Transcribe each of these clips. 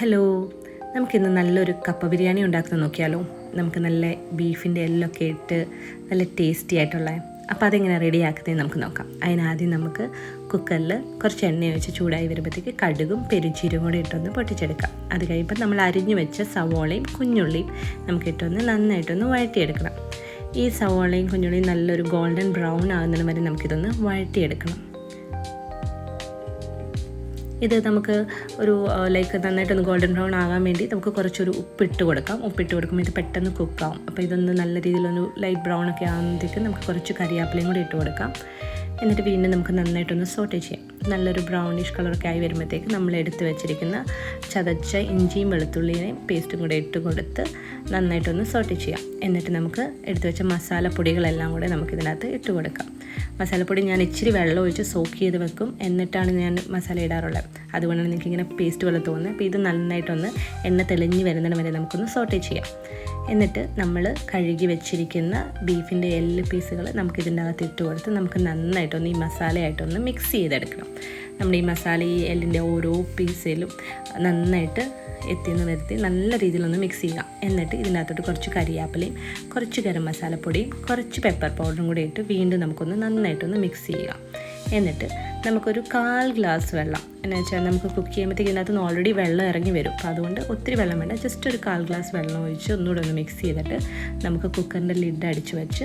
Hello, നമുക്കിന്ന് നല്ലൊരു കപ്പ ബിരിയാണി ഉണ്ടാക്കുന്നത് നോക്കിയാലോ. നമുക്ക് നല്ല ബീഫിൻ്റെ എല്ലൊക്കെ ഇട്ട് നല്ല ടേസ്റ്റി ആയിട്ടുള്ള. അപ്പോൾ അതെങ്ങനെ റെഡിയാക്കുന്നത് നമുക്ക് നോക്കാം. അതിനാദ്യം നമുക്ക് കുക്കറിൽ കുറച്ച് എണ്ണ ഒഴിച്ച് ചൂടായി വരുമ്പോഴത്തേക്ക് കടുകും പെരുംജീരകവും കൂടെ ഇട്ടൊന്ന് പൊട്ടിച്ചെടുക്കാം. അത് കഴിയുമ്പോൾ നമ്മൾ അരിഞ്ഞു വെച്ച സവോളയും കുഞ്ഞുള്ളിയും നമുക്കിട്ടൊന്ന് നന്നായിട്ടൊന്ന് വഴറ്റിയെടുക്കണം. ഈ സവോളയും കുഞ്ഞുള്ളിയും നല്ലൊരു ഗോൾഡൻ ബ്രൗൺ ആകുന്നതിന് വരെ നമുക്കിതൊന്ന് വഴറ്റിയെടുക്കണം. ഇത് നമുക്ക് ഒരു നന്നായിട്ടൊന്ന് ഗോൾഡൻ ബ്രൗൺ ആകാൻ വേണ്ടി നമുക്ക് കുറച്ചൊരു ഉപ്പിട്ട് കൊടുക്കാം. ഉപ്പിട്ട് കൊടുക്കുമ്പോൾ ഇത് പെട്ടെന്ന് കുക്കാവും. അപ്പോൾ ഇതൊന്ന് നല്ല രീതിയിലൊന്ന് ലൈറ്റ് ബ്രൗൺ ഒക്കെ ആകുമ്പോഴത്തേക്ക് നമുക്ക് കുറച്ച് കറിവേപ്പിലയും കൂടി ഇട്ട് കൊടുക്കാം. എന്നിട്ട് വീണ്ടും നമുക്ക് നന്നായിട്ടൊന്ന് സോട്ടേ ചെയ്യാം. നല്ലൊരു ബ്രൗണിഷ് കളറൊക്കെ ആയി വരുമ്പോഴത്തേക്ക് നമ്മൾ എടുത്ത് വെച്ചിരിക്കുന്ന ചതച്ച ഇഞ്ചിയും വെളുത്തുള്ളിയും പേസ്റ്റും കൂടെ ഇട്ട് കൊടുത്ത് നന്നായിട്ടൊന്ന് സോട്ടേ ചെയ്യാം. എന്നിട്ട് നമുക്ക് എടുത്ത് വെച്ച മസാലപ്പൊടികളെല്ലാം കൂടെ നമുക്കിതിനകത്ത് ഇട്ട് കൊടുക്കാം. മസാലപ്പൊടി ഞാൻ ഇച്ചിരി വെള്ളം ഒഴിച്ച് സോക്ക് ചെയ്ത് വെക്കും, എന്നിട്ടാണ് ഞാൻ മസാല ഇടാറുള്ളത്. അതുകൊണ്ടാണ് എനിക്കിങ്ങനെ പേസ്റ്റ് പോലെ തോന്നുന്നത്. അപ്പോൾ ഇത് നന്നായിട്ടൊന്ന് എണ്ണ തെളിഞ്ഞ് വരുന്നതിന് വരെ നമുക്കൊന്ന് സോട്ടേ ചെയ്യാം. എന്നിട്ട് നമ്മൾ കഴുകി വെച്ചിരിക്കുന്ന ബീഫിൻ്റെ എല്ല് പീസുകൾ നമുക്കിതിൻ്റെ അകത്ത് ഇട്ട് കൊടുത്ത് നമുക്ക് നന്നായിട്ടൊന്ന് ഈ മസാലയായിട്ടൊന്ന് മിക്സ് ചെയ്തെടുക്കണം. നമ്മുടെ ഈ മസാല ഈ എല്ലിൻ്റെ ഓരോ പീസിലും നന്നായിട്ട് എത്തിയെന്ന് വരുത്തി നല്ല രീതിയിലൊന്ന് മിക്സ് ചെയ്യുക. എന്നിട്ട് ഇതിനകത്തോട്ട് കുറച്ച് കരിവേപ്പിലയും കുറച്ച് ഗരം മസാലപ്പൊടിയും കുറച്ച് പെപ്പർ പൗഡറും കൂടി ഇട്ട് വീണ്ടും നമുക്കൊന്ന് നന്നായിട്ടൊന്ന് മിക്സ് ചെയ്യുക. എന്നിട്ട് നമുക്കൊരു 1/4 ഗ്ലാസ് വെള്ളം, എന്ന് വെച്ചാൽ നമുക്ക് കുക്ക് ചെയ്യുമ്പോഴത്തേക്ക് ഇതിനകത്ത് നിന്ന് ഓൾറെഡി വെള്ളം ഇറങ്ങി വരും. അപ്പോൾ അതുകൊണ്ട് ഒത്തിരി വെള്ളം വേണ്ട, ജസ്റ്റ് ഒരു 1/4 ഗ്ലാസ് വെള്ളം ഒഴിച്ച് ഒന്നുകൂടെ ഒന്ന് മിക്സ് ചെയ്തിട്ട് നമുക്ക് കുക്കറിൻ്റെ ലിഡ് അടിച്ച് വെച്ച്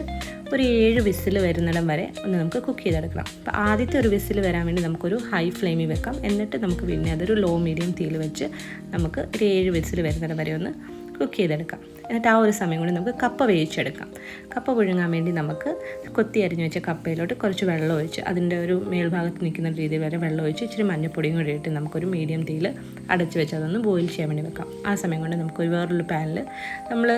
ഒരു 7 വിസിൽ വരുന്നിടം വരെ ഒന്ന് നമുക്ക് കുക്ക് ചെയ്തെടുക്കണം. അപ്പോൾ ആദ്യത്തെ ഒരു വിസിൽ വരാൻ വേണ്ടി നമുക്കൊരു ഹൈ ഫ്ലെയിമിൽ വെക്കാം. എന്നിട്ട് നമുക്ക് പിന്നെ അതൊരു ലോ മീഡിയം തീയിൽ വെച്ച് നമുക്ക് ഒരു 7 വിസിൽ വരുന്നിടം വരെ ഒന്ന് കുക്ക് ചെയ്തെടുക്കാം. എന്നിട്ട് ആ ഒരു സമയം കൊണ്ട് നമുക്ക് കപ്പ വേവിച്ചെടുക്കാം. കപ്പ പുഴുങ്ങാൻ വേണ്ടി നമുക്ക് കൊത്തി അരിഞ്ഞ് വെച്ച കപ്പയിലോട്ട് കുറച്ച് വെള്ളം ഒഴിച്ച് അതിൻ്റെ ഒരു മേൽഭാഗത്ത് നിൽക്കുന്ന രീതിയിൽ വരെ വെള്ളം ഒഴിച്ച് ഇച്ചിരി മഞ്ഞപ്പൊടിയും കൂടി ഇട്ട് നമുക്കൊരു മീഡിയം തീയിൽ അടച്ച് വെച്ച് അതൊന്ന് ബോയിൽ ചെയ്യാൻ വേണ്ടി വെക്കാം. ആ സമയം കൊണ്ട് നമുക്കൊരു വേറൊരു പാനിൽ നമ്മൾ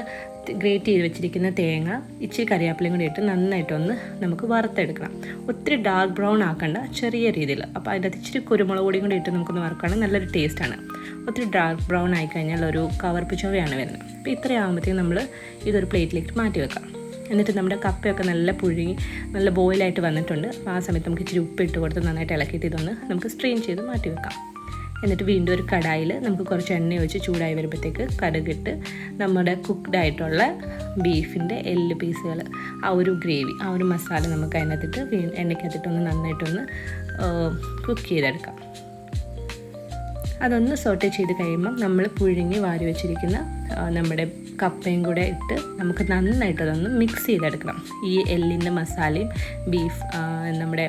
ഗ്രേറ്റ് ചെയ്ത് വെച്ചിരിക്കുന്ന തേങ്ങ ഇച്ചിരി കറിവേപ്പിലയും കൂടി ഇട്ട് നന്നായിട്ടൊന്ന് നമുക്ക് വറുത്തെടുക്കണം. ഒത്തിരി ഡാർക്ക് ബ്രൗൺ ആക്കണ്ട, ചെറിയ രീതിയിൽ. അപ്പോൾ അതിൻ്റെ അകത്ത് ഇച്ചിരി കുരുമുളക് പൊടിയും കൂടി ഇട്ട് നമുക്കൊന്ന് വറുക്കുകയാണെങ്കിൽ നല്ലൊരു ടേസ്റ്റാണ്. ഒത്തിരി ഡാർക്ക് ബ്രൗൺ ആയിക്കഴിഞ്ഞാൽ ഒരു കവർപ്പ് ചുവയാണ് വരുന്നത്. അപ്പോൾ ഇത്രയാകുമ്പോഴത്തേക്കും നമ്മൾ ഇതൊരു പ്ലേറ്റിലേക്ക് മാറ്റി വെക്കാം. എന്നിട്ട് നമ്മുടെ കപ്പയൊക്കെ നല്ല പുഴുങ്ങി നല്ല ബോയിലായിട്ട് വന്നിട്ടുണ്ട്. ആ സമയത്ത് നമുക്ക് ഇച്ചിരി ഉപ്പിട്ട് കൊടുത്ത് നന്നായിട്ട് ഇളക്കിയിട്ട് ഇതൊന്ന് നമുക്ക് സ്ട്രെയിൻ ചെയ്ത് മാറ്റി വെക്കാം. എന്നിട്ട് വീണ്ടും ഒരു കടായിൽ നമുക്ക് കുറച്ച് എണ്ണ ഒഴിച്ച് ചൂടായി വരുമ്പോഴത്തേക്ക് കടുകിട്ട് നമ്മുടെ കുക്ക്ഡ് ആയിട്ടുള്ള ബീഫിൻ്റെ എല്ല് പീസുകൾ, ആ ഒരു ഗ്രേവി, ആ ഒരു മസാല നമുക്ക് അതിനകത്തിട്ട് എണ്ണയ്ക്കകത്തിട്ടൊന്ന് നന്നായിട്ടൊന്ന് കുക്ക് ചെയ്തെടുക്കാം. അതൊന്ന് സോട്ടേ ചെയ്ത് കഴിയുമ്പം നമ്മൾ പുഴുങ്ങി വാരി വെച്ചിരിക്കുന്ന നമ്മുടെ കപ്പയും കൂടെ ഇട്ട് നമുക്ക് നന്നായിട്ടതൊന്ന് മിക്സ് ചെയ്തെടുക്കണം. ഈ എല്ലിൻ്റെ മസാലയും ബീഫ് നമ്മുടെ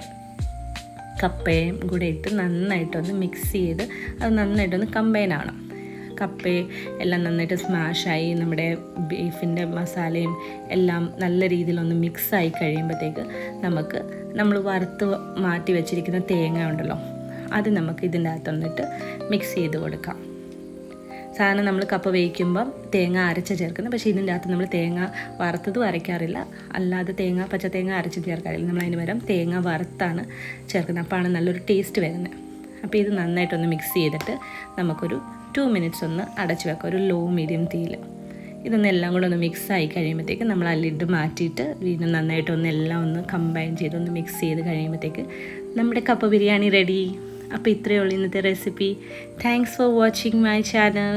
കപ്പയും കൂടെ ഇട്ട് നന്നായിട്ടൊന്ന് മിക്സ് ചെയ്ത് അത് നന്നായിട്ടൊന്ന് കമ്പൈൻ ആവണം. കപ്പയും എല്ലാം നന്നായിട്ട് സ്മാഷായി നമ്മുടെ ബീഫിൻ്റെ മസാലയും എല്ലാം നല്ല രീതിയിലൊന്ന് മിക്സായി കഴിയുമ്പോഴത്തേക്ക് നമുക്ക് നമ്മൾ വറുത്ത് മാറ്റി വെച്ചിരിക്കുന്ന തേങ്ങ ഉണ്ടല്ലോ, അത് നമുക്ക് ഇതിൻ്റെ അകത്തൊന്നിട്ട് മിക്സ് ചെയ്ത് കൊടുക്കാം. സാധാരണ നമ്മൾ കപ്പ വേവിക്കുമ്പം തേങ്ങ അരച്ച് ചേർക്കുന്നത്, പക്ഷേ ഇതിൻ്റെ അകത്ത് നമ്മൾ തേങ്ങ വറുത്തതും അരയ്ക്കാറില്ല, അല്ലാതെ പച്ച തേങ്ങ അരച്ച് ചേർക്കാറില്ല. നമ്മൾ അതിന് പകരം തേങ്ങ വറുത്താണ് ചേർക്കുന്നത്. അപ്പോൾ ആണ് നല്ലൊരു ടേസ്റ്റ് വരുന്നത്. അപ്പോൾ ഇത് നന്നായിട്ടൊന്ന് മിക്സ് ചെയ്തിട്ട് നമുക്കൊരു 2 മിനിറ്റ്സ് ഒന്ന് അടച്ച് വെക്കാം, ഒരു ലോ മീഡിയം തീയിൽ. ഇതൊന്നെല്ലാം കൂടെ ഒന്ന് മിക്സായി കഴിയുമ്പോഴത്തേക്ക് നമ്മൾ ആ ലിഡ് മാറ്റിയിട്ട് വീണ്ടും നന്നായിട്ടൊന്ന് എല്ലാം ഒന്ന് കമ്പൈൻ ചെയ്തൊന്ന് മിക്സ് ചെയ്ത് കഴിയുമ്പോഴത്തേക്ക് നമ്മുടെ കപ്പ ബിരിയാണി റെഡി. അപ്പോൾ ഇത്രയേ ഉള്ളൂ ഇന്നത്തെ recipe. Thanks for watching my channel.